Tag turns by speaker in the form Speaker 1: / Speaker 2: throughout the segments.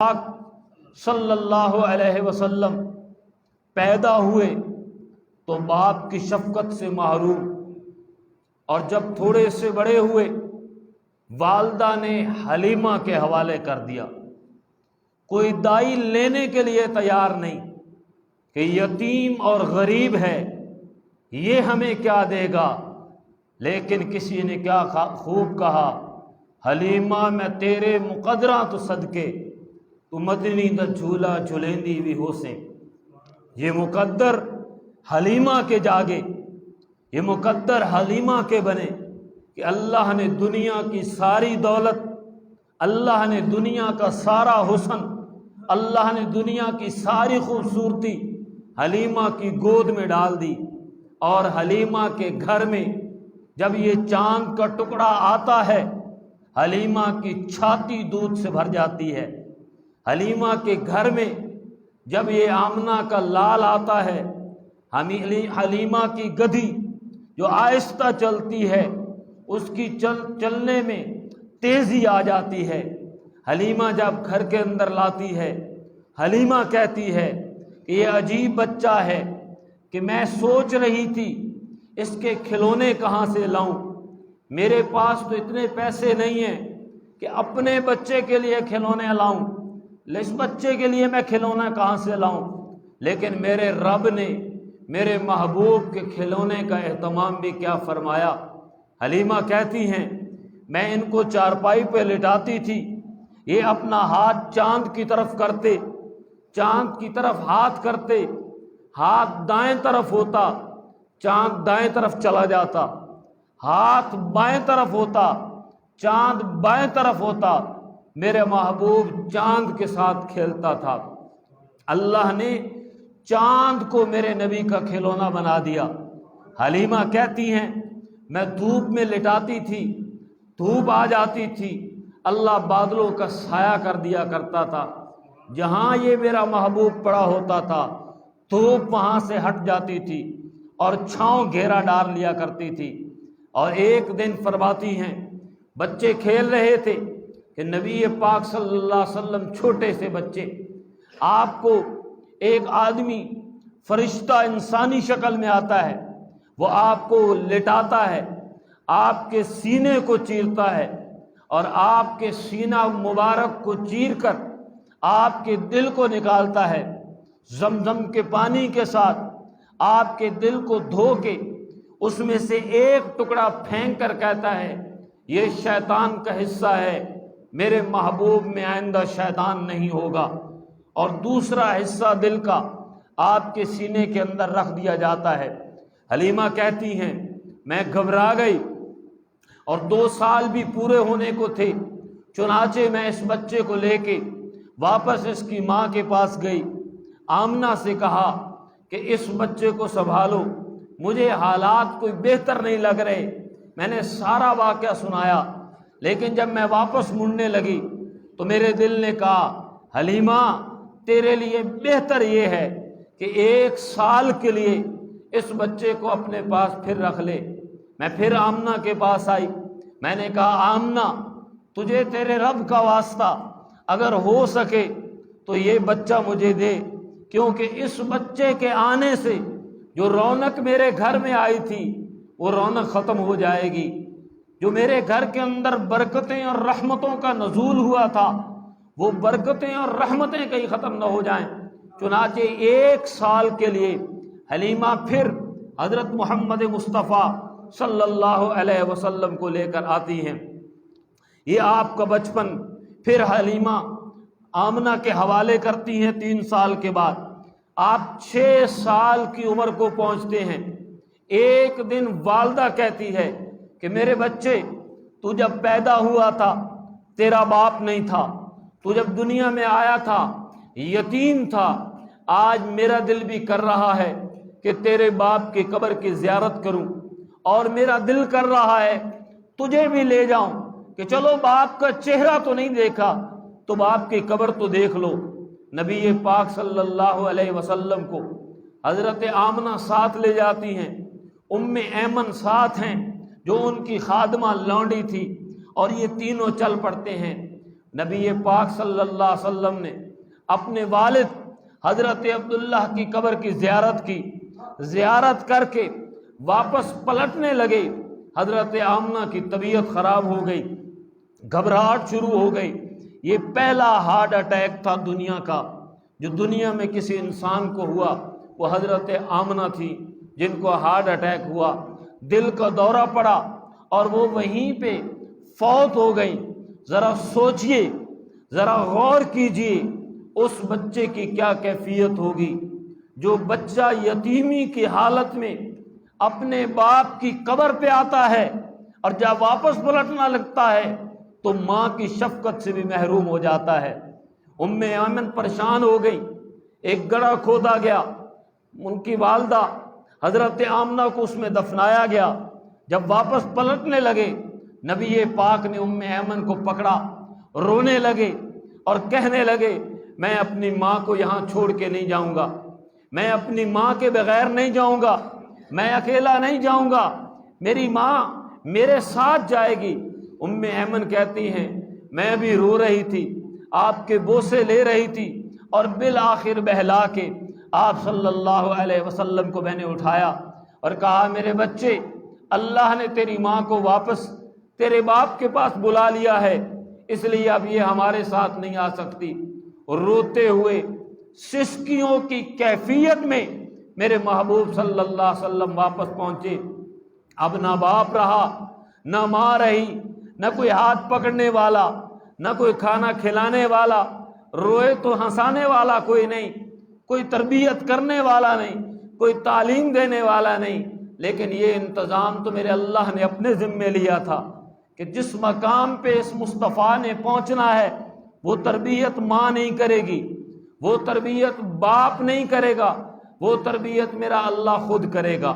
Speaker 1: پاک صلی اللہ علیہ وسلم پیدا ہوئے تو باپ کی شفقت سے محروم، اور جب تھوڑے سے بڑے ہوئے والدہ نے حلیمہ کے حوالے کر دیا۔ کوئی دائی لینے کے لیے تیار نہیں کہ یتیم اور غریب ہے، یہ ہمیں کیا دے گا، لیکن کسی نے کیا خوب کہا، حلیمہ میں تیرے مقدراں تو صدقے تو مدنی دا جھولا جھلیندی بھی ہو سے۔ یہ مقدر حلیمہ کے جاگے، یہ مقدر حلیمہ کے بنے کہ اللہ نے دنیا کی ساری دولت، اللہ نے دنیا کا سارا حسن، اللہ نے دنیا کی ساری خوبصورتی حلیمہ کی گود میں ڈال دی، اور حلیمہ کے گھر میں جب یہ چاند کا ٹکڑا آتا ہے حلیمہ کی چھاتی دودھ سے بھر جاتی ہے۔ حلیمہ کے گھر میں جب یہ آمنہ کا لال آتا ہے، حلیمہ کی گدھی جو آہستہ چلتی ہے اس کی چلنے میں تیزی آ جاتی ہے۔ حلیمہ جب گھر کے اندر لاتی ہے، حلیمہ کہتی ہے کہ یہ عجیب بچہ ہے کہ میں سوچ رہی تھی اس کے کھلونے کہاں سے لاؤں، میرے پاس تو اتنے پیسے نہیں ہیں کہ اپنے بچے کے لیے کھلونے لاؤں، اس بچے کے لیے میں کھلونا کہاں سے لاؤں، لیکن میرے رب نے میرے محبوب کے کھلونے کا اہتمام بھی کیا فرمایا۔ حلیمہ کہتی ہیں میں ان کو چارپائی پہ لٹاتی تھی، یہ اپنا ہاتھ چاند کی طرف کرتے، چاند کی طرف ہاتھ کرتے، ہاتھ دائیں طرف ہوتا چاند دائیں طرف چلا جاتا، ہاتھ بائیں طرف ہوتا چاند بائیں طرف ہوتا، میرے محبوب چاند کے ساتھ کھیلتا تھا۔ اللہ نے چاند کو میرے نبی کا کھلونا بنا دیا۔ حلیمہ کہتی ہیں میں دھوپ میں لٹاتی تھی، دھوپ آ جاتی تھی، اللہ بادلوں کا سایہ کر دیا کرتا تھا، جہاں یہ میرا محبوب پڑا ہوتا تھا دھوپ وہاں سے ہٹ جاتی تھی اور چھاؤں گھیرا ڈال لیا کرتی تھی۔ اور ایک دن فرماتی ہیں بچے کھیل رہے تھے کہ نبی پاک صلی اللہ علیہ وسلم چھوٹے سے بچے، آپ کو ایک آدمی فرشتہ انسانی شکل میں آتا ہے، وہ آپ کو لٹاتا ہے، آپ کے سینے کو چیرتا ہے، اور آپ کے سینہ مبارک کو چیر کر آپ کے دل کو نکالتا ہے، زمزم کے پانی کے ساتھ آپ کے دل کو دھو کے اس میں سے ایک ٹکڑا پھینک کر کہتا ہے یہ شیطان کا حصہ ہے، میرے محبوب میں آئندہ شیطان نہیں ہوگا، اور دوسرا حصہ دل کا آپ کے سینے کے اندر رکھ دیا جاتا ہے۔ حلیمہ کہتی ہیں میں گھبرا گئی، اور 2 سال بھی پورے ہونے کو تھے، چنانچہ میں اس بچے کو لے کے واپس اس کی ماں کے پاس گئی، آمنہ سے کہا کہ اس بچے کو سنبھالو، مجھے حالات کوئی بہتر نہیں لگ رہے، میں نے سارا واقعہ سنایا، لیکن جب میں واپس مڑنے لگی تو میرے دل نے کہا حلیمہ تیرے لیے بہتر یہ ہے کہ 1 سال کے لیے اس بچے کو اپنے پاس پھر رکھ لے۔ میں پھر آمنہ کے پاس آئی، میں نے کہا آمنہ تجھے تیرے رب کا واسطہ اگر ہو سکے تو یہ بچہ مجھے دے، کیونکہ اس بچے کے آنے سے جو رونق میرے گھر میں آئی تھی وہ رونق ختم ہو جائے گی، جو میرے گھر کے اندر برکتیں اور رحمتوں کا نزول ہوا تھا وہ برکتیں اور رحمتیں کہیں ختم نہ ہو جائیں۔ چنانچہ 1 سال کے لیے حلیمہ پھر حضرت محمد مصطفیٰ صلی اللہ علیہ وسلم کو لے کر آتی ہیں۔ یہ آپ کا بچپن پھر حلیمہ آمنہ کے حوالے کرتی ہیں۔ 3 سال کے بعد آپ 6 سال کی عمر کو پہنچتے ہیں۔ ایک دن والدہ کہتی ہے کہ میرے بچے تو جب پیدا ہوا تھا تیرا باپ نہیں تھا، تو جب دنیا میں آیا تھا یتیم تھا، آج میرا دل بھی کر رہا ہے کہ تیرے باپ کی قبر کی زیارت کروں، اور میرا دل کر رہا ہے تجھے بھی لے جاؤں کہ چلو باپ کا چہرہ تو نہیں دیکھا تو باپ کی قبر تو دیکھ لو۔ نبی پاک صلی اللہ علیہ وسلم کو حضرت آمنہ ساتھ لے جاتی ہیں، ام ایمن ساتھ ہیں جو ان کی خادمہ لونڈی تھی، اور یہ تینوں چل پڑتے ہیں۔ نبی پاک صلی اللہ علیہ وسلم نے اپنے والد حضرت عبداللہ کی قبر کی زیارت کی، زیارت کر کے واپس پلٹنے لگے، حضرت آمنہ کی طبیعت خراب ہو گئی، گھبراہٹ شروع ہو گئی۔ یہ پہلا ہارٹ اٹیک تھا دنیا کا جو دنیا میں کسی انسان کو ہوا، وہ حضرت آمنہ تھی جن کو ہارٹ اٹیک ہوا، دل کا دورہ پڑا اور وہ وہیں پہ فوت ہو گئی۔ ذرا سوچئے، ذرا غور کیجئے اس بچے کی کیا کیفیت ہوگی جو بچہ یتیمی کی حالت میں اپنے باپ کی قبر پہ آتا ہے اور جب واپس پلٹنا لگتا ہے تو ماں کی شفقت سے بھی محروم ہو جاتا ہے۔ ام ایمن پریشان ہو گئی، ایک گڑھا کھودا گیا، ان کی والدہ حضرت آمنہ کو اس میں دفنایا گیا۔ جب واپس پلٹنے لگے، نبی پاک نے ام ایمن کو پکڑا، رونے لگے اور کہنے لگے میں اپنی ماں کو یہاں چھوڑ کے نہیں جاؤں گا، میں اپنی ماں کے بغیر نہیں جاؤں گا، میں اکیلا نہیں جاؤں گا، میری ماں میرے ساتھ جائے گی۔ ام ایمن کہتی ہیں میں بھی رو رہی تھی، آپ کے بوسے لے رہی تھی اور بالآخر بہلا کے آپ صلی اللہ علیہ وسلم کو میں نے اٹھایا اور کہا میرے بچے، اللہ نے تیری ماں کو واپس تیرے باپ کے پاس بلا لیا ہے، اس لیے اب یہ ہمارے ساتھ نہیں آ سکتی۔ روتے ہوئے سسکیوں کی کیفیت میں میرے محبوب صلی اللہ علیہ وسلم واپس پہنچے۔ اب نہ باپ رہا، نہ ماں رہی، نہ کوئی ہاتھ پکڑنے والا، نہ کوئی کھانا کھلانے والا، روئے تو ہنسانے والا کوئی نہیں، کوئی تربیت کرنے والا نہیں، کوئی تعلیم دینے والا نہیں۔ لیکن یہ انتظام تو میرے اللہ نے اپنے ذمے لیا تھا کہ جس مقام پہ اس مصطفیٰ نے پہنچنا ہے وہ تربیت ماں نہیں کرے گی، وہ تربیت باپ نہیں کرے گا، وہ تربیت میرا اللہ خود کرے گا۔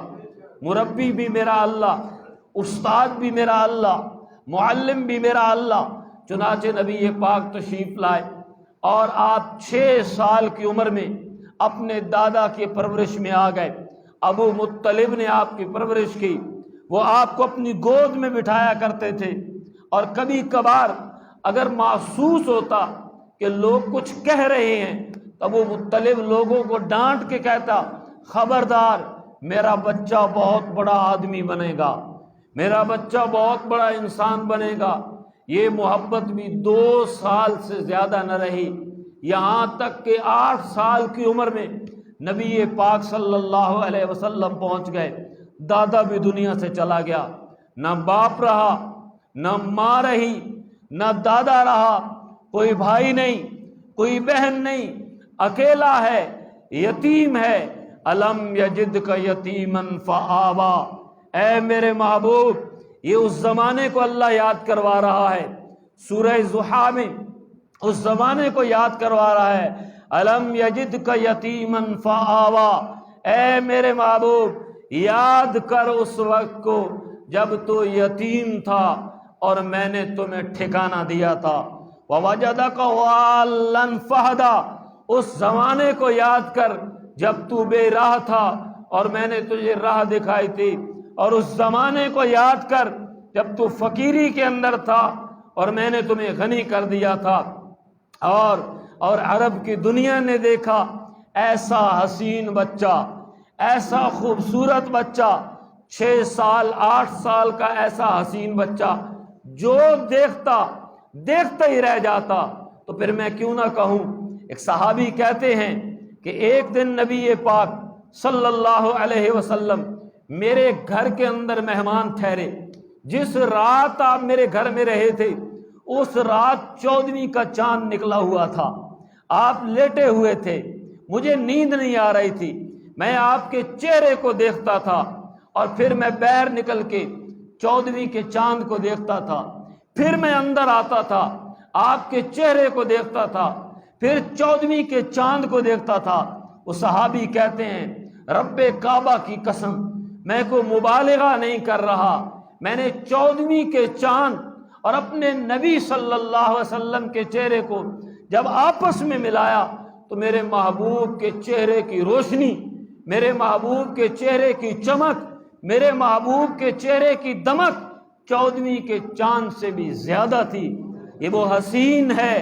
Speaker 1: مربی بھی میرا اللہ، استاد بھی میرا اللہ، معلم بھی میرا اللہ۔ چنانچہ نبی پاک تشریف لائے اور آپ 6 سال کی عمر میں اپنے دادا کی پرورش میں آ گئے۔ ابو مطلب نے آپ کی پرورش کی، وہ آپ کو اپنی گود میں بٹھایا کرتے تھے، اور کبھی کبھار اگر محسوس ہوتا کہ لوگ کچھ کہہ رہے ہیں تو ابو مطلب لوگوں کو ڈانٹ کے کہتا خبردار، میرا بچہ بہت بڑا آدمی بنے گا، میرا بچہ بہت بڑا انسان بنے گا۔ یہ محبت بھی 2 سال سے زیادہ نہ رہی، یہاں تک کہ 8 سال کی عمر میں نبی پاک صلی اللہ علیہ وسلم پہنچ گئے۔ دادا بھی دنیا سے چلا گیا، نہ باپ رہا، نہ ماں رہی، نہ دادا رہا، کوئی بھائی نہیں، کوئی بہن نہیں، اکیلا ہے، یتیم ہے۔ الم یجدک یتیما فآوا، اے میرے محبوب، یہ اس زمانے کو اللہ یاد کروا رہا ہے، سورہ ضحیٰ میں اس زمانے کو یاد کروا رہا ہے۔ الم یجدک یتیما فآوا، اے میرے محبوب یاد کر اس وقت کو جب تو یتیم تھا اور میں نے تمہیں ٹھکانہ دیا تھا۔ ووجدک ضالا فہدا، اس زمانے کو یاد کر جب تو بے راہ تھا اور میں نے تجھے راہ دکھائی تھی، اور اس زمانے کو یاد کر جب تو فقیری کے اندر تھا اور میں نے تمہیں غنی کر دیا تھا۔ اور عرب کی دنیا نے دیکھا ایسا حسین بچہ، ایسا خوبصورت بچہ، 6 سال 8 سال کا ایسا حسین بچہ جو دیکھتا ہی رہ جاتا۔ تو پھر میں کیوں نہ کہوں، ایک صحابی کہتے ہیں کہ ایک دن نبی پاک صلی اللہ علیہ وسلم میرے گھر کے اندر مہمان ٹھہرے۔ جس رات آپ میرے گھر میں رہے تھے اس رات 14ویں کا چاند نکلا ہوا تھا، آپ لیٹے ہوئے تھے، مجھے نیند نہیں آ رہی تھی، میں آپ کے چہرے کو دیکھتا تھا اور پھر میں باہر نکل کے 14ویں کے چاند کو دیکھتا تھا، پھر میں اندر آتا تھا، آپ کے چہرے کو دیکھتا تھا، پھر 14ویں کے چاند کو دیکھتا تھا۔ وہ صحابی کہتے ہیں رب کعبہ کی قسم، میں کوئی مبالغہ نہیں کر رہا، میں نے 14ویں کے چاند اور اپنے نبی صلی اللہ علیہ وسلم کے چہرے کو جب آپس میں ملایا تو میرے محبوب کے چہرے کی روشنی، میرے محبوب کے چہرے کی چمک، میرے محبوب کے چہرے کی دمک 14ویں کے چاند سے بھی زیادہ تھی۔ یہ وہ حسین ہے،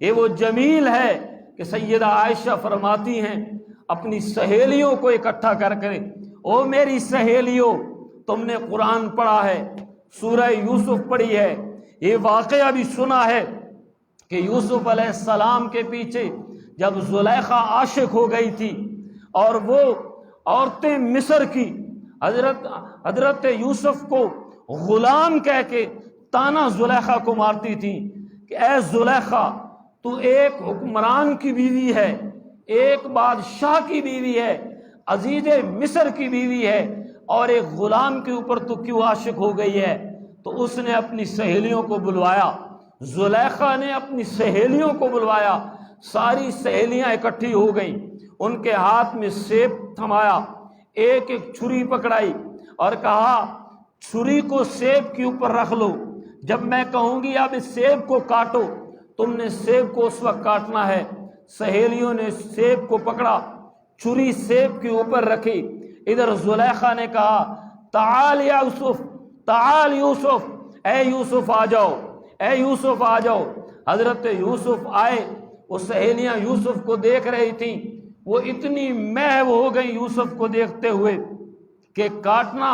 Speaker 1: یہ وہ جمیل ہے کہ سیدہ عائشہ فرماتی ہیں اپنی سہیلیوں کو اکٹھا کر کے، او میری سہیلیوں، تم نے قرآن پڑھا ہے، سورہ یوسف پڑھی ہے، یہ واقعہ بھی سنا ہے کہ یوسف علیہ السلام کے پیچھے جب زلیخا عاشق ہو گئی تھی اور وہ عورتیں مصر کی حضرت یوسف کو غلام کہہ کے تانا زلیخا کو مارتی تھی کہ اے زلیخا، تو ایک حکمران کی بیوی ہے، ایک بادشاہ کی بیوی ہے، عزیز مصر کی بیوی ہے، اور ایک غلام کے اوپر تو کیوں عاشق ہو گئی ہے؟ تو اس نے اپنی سہیلیوں کو بلوایا، زلیخا نے اپنی سہیلیوں کو بلوایا، ساری سہیلیاں اکٹھی ہو گئیں، ان کے ہاتھ میں سیب تھمایا، ایک ایک چھری پکڑائی اور کہا چھری کو سیب کے اوپر رکھ لو، جب میں کہوں گی اب اس سیب کو کاٹو تم نے سیب کو اس وقت کاٹنا ہے۔ سہیلیوں نے سیب کو پکڑا، چھری سیب کے اوپر رکھی، ادھر زلیخا نے کہا تعال یا یوسف، تعال یوسف، اے یوسف آ جاؤ، اے یوسف آ جاؤ۔ حضرت یوسف آئے، وہ سہیلیاں یوسف کو دیکھ رہی تھیں، وہ اتنی محو ہو گئی یوسف کو دیکھتے ہوئے کہ کاٹنا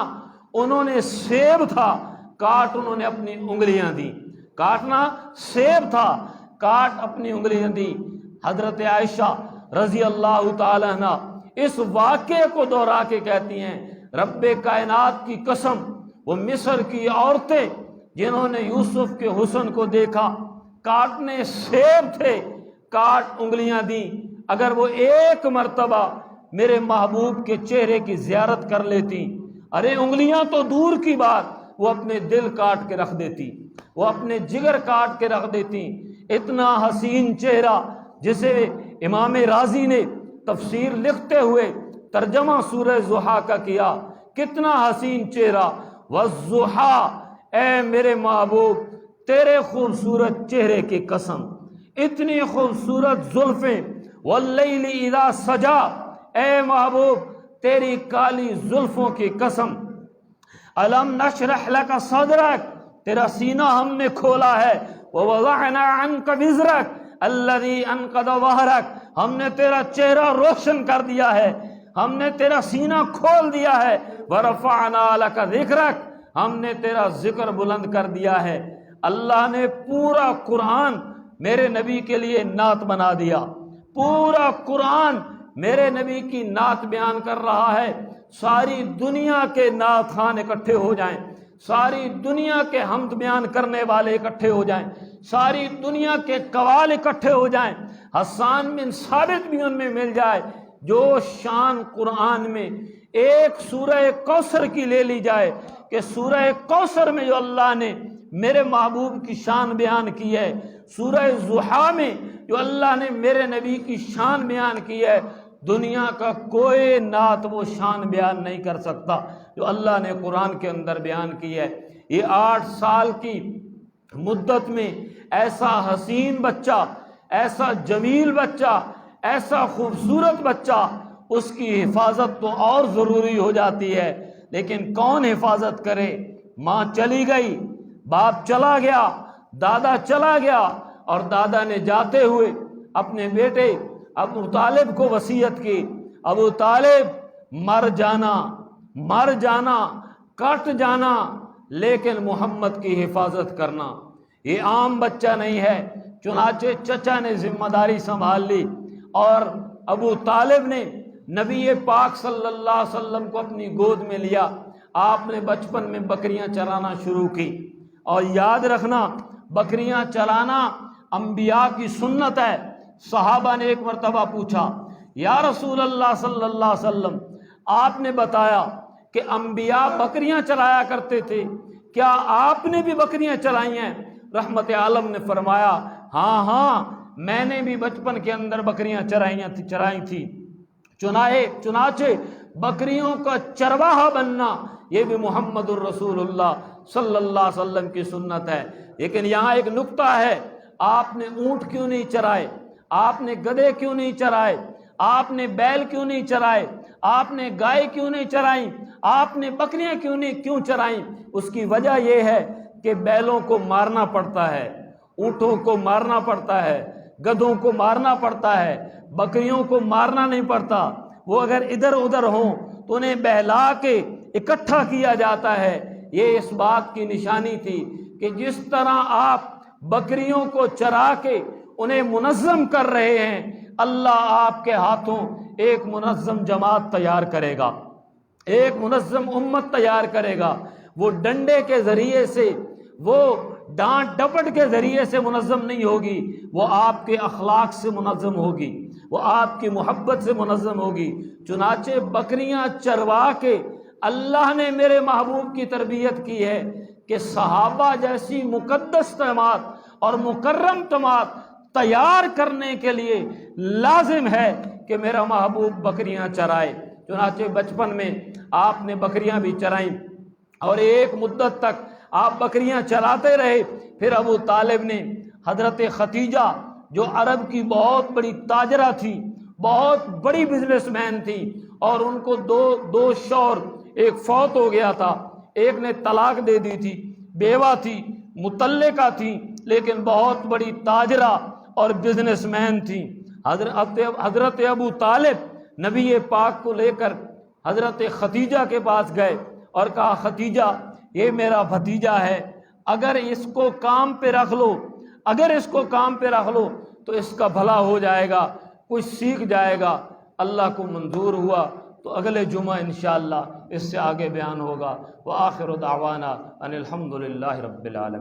Speaker 1: انہوں نے سیب تھا، کاٹ انہوں نے اپنی انگلیاں دی، کاٹنا سیب تھا، کاٹ اپنی انگلیاں دی۔ حضرت عائشہ رضی اللہ تعالی عنہ اس واقعے کو دہرا کے کہتی ہیں رب کائنات کی قسم، وہ مصر کی عورتیں جنہوں نے یوسف کے حسن کو دیکھا، کاٹنے سیب تھے، کاٹ انگلیاں دیں، اگر وہ ایک مرتبہ میرے محبوب کے چہرے کی زیارت کر لیتی، ارے انگلیاں تو دور کی بات، وہ اپنے دل کاٹ کے رکھ دیتی، وہ اپنے جگر کاٹ کے رکھ دیتی۔ اتنا حسین چہرہ جسے امام رازی نے تفسیر لکھتے ہوئے ترجمہ سورہ ضحیٰ کا کیا، کتنا حسین چہرہ، والضحیٰ، اے میرے محبوب تیرے خوبصورت چہرے کی قسم، اتنی خوبصورت زلفیں، واللیل اذا سجا، اے محبوب تیری کالی زلفوں کی قسم، الم نشرح لک صدرک، تیرا سینہ ہم نے کھولا ہے، ووضعنا عنک وزرک الذی انقض ظہرک، ہم نے تیرا چہرہ روشن کر دیا ہے، ہم نے تیرا سینہ کھول دیا ہے، ورفعنا لک ذکرک، ہم نے تیرا ذکر بلند کر دیا ہے۔ اللہ نے پورا قرآن میرے نبی کے لیے نعت بنا دیا، پورا قرآن میرے نبی کی نعت بیان کر رہا ہے، ساری دنیا کے نعت خان اکٹھے ہو جائیں، ساری دنیا کے حمد بیان کرنے والے اکٹھے ہو جائیں، ساری دنیا کے قوال اکٹھے ہو جائیں، حسان بن ثابت بھی ان میں مل جائے، جو شان قرآن میں ایک سورہ کوثر کی لے لی جائے کہ سورہ کوثر میں جو اللہ نے میرے محبوب کی شان بیان کی ہے، سورہ ضحیٰ میں جو اللہ نے میرے نبی کی شان بیان کی ہے، دنیا کا کوئی نعت وہ شان بیان نہیں کر سکتا جو اللہ نے قرآن کے اندر بیان کی ہے۔ یہ 8 سال کی مدت میں ایسا حسین بچہ، ایسا جمیل بچہ، ایسا خوبصورت بچہ، اس کی حفاظت تو اور ضروری ہو جاتی ہے، لیکن کون حفاظت کرے؟ ماں چلی گئی، باپ چلا گیا، دادا چلا گیا، اور دادا نے جاتے ہوئے اپنے بیٹے ابو طالب کو وصیت کی، ابو طالب مر جانا، مر جانا، کٹ جانا، لیکن محمد کی حفاظت کرنا۔ یہ عام بچہ نہیں ہے، چنانچہ چچا نے ذمہ داری سنبھال لی، اور ابو طالب نے نبی پاک صلی اللہ علیہ وسلم کو اپنی گود میں لیا۔ آپ نے بچپن میں بکریاں چرانا شروع کی، اور یاد رکھنا بکریاں چرانا انبیاء کی سنت ہے۔ صحابہ نے ایک مرتبہ پوچھا یا رسول اللہ صلی اللہ علیہ وسلم، آپ نے بتایا کہ انبیاء بکریاں چرایا کرتے تھے، کیا آپ نے بھی بکریاں چرائی ہیں؟ رحمت عالم نے فرمایا ہاں ہاں، میں نے بھی بچپن کے اندر بکریاں چرائی تھی۔ چنانچہ بکریوں کا چرواہا بننا یہ بھی محمد الرسول اللہ صلی اللہ علیہ وسلم کی سنت ہے۔ لیکن یہاں ایک نکتہ ہے، آپ نے اونٹ کیوں نہیں چرائے؟ آپ نے گدھے کیوں نہیں چرائے؟ آپ نے بیل کیوں نہیں چرائے؟ آپ نے گائے کیوں نہیں چرائیں؟ آپ نے بکریاں کیوں چرائیں؟ اس کی وجہ یہ ہے کہ بیلوں کو مارنا پڑتا ہے، اونٹوں کو مارنا پڑتا ہے، گدھوں کو مارنا پڑتا ہے، بکریوں کو مارنا نہیں پڑتا۔ وہ اگر ادھر ادھر ہوں تو انہیں بہلا کے اکٹھا کیا جاتا ہے۔ یہ اس بات کی نشانی تھی کہ جس طرح آپ بکریوں کو چرا کے انہیں منظم کر رہے ہیں، اللہ آپ کے ہاتھوں ایک منظم جماعت تیار کرے گا، ایک منظم امت تیار کرے گا۔ وہ ڈنڈے کے ذریعے سے، وہ ڈانٹ ڈپٹ کے ذریعے سے منظم نہیں ہوگی، وہ آپ کے اخلاق سے منظم ہوگی، وہ آپ کی محبت سے منظم ہوگی۔ چنانچہ بکریاں چروا کے اللہ نے میرے محبوب کی تربیت کی ہے کہ صحابہ جیسی مقدس جماعت اور مکرم جماعت تیار کرنے کے لیے لازم ہے کہ میرا محبوب بکریاں چرائے۔ چنانچہ بچپن میں آپ نے بکریاں بھی چرائیں اور ایک مدت تک آپ بکریاں چراتے رہے۔ پھر ابو طالب نے حضرت ختیجہ جو عرب کی بہت بڑی تاجرہ تھی، بہت بڑی بزنس مین تھی، اور ان کو دو شوہر، ایک فوت ہو گیا تھا، ایک نے طلاق دے دی تھی، بیوہ تھی، مطلقہ تھی، لیکن بہت بڑی تاجرہ اور بزنس مین تھی۔ حضرت ابو طالب نبی پاک کو لے کر حضرت ختیجہ کے پاس گئے اور کہا ختیجہ یہ میرا بھتیجا ہے، اگر اس کو کام پہ رکھ لو، اگر اس کو کام پہ رکھ لو تو اس کا بھلا ہو جائے گا، کچھ سیکھ جائے گا۔ اللہ کو منظور ہوا تو اگلے جمعہ انشاءاللہ اس سے آگے بیان ہوگا۔ وآخر دعوانا ان الحمدللہ رب العالمین۔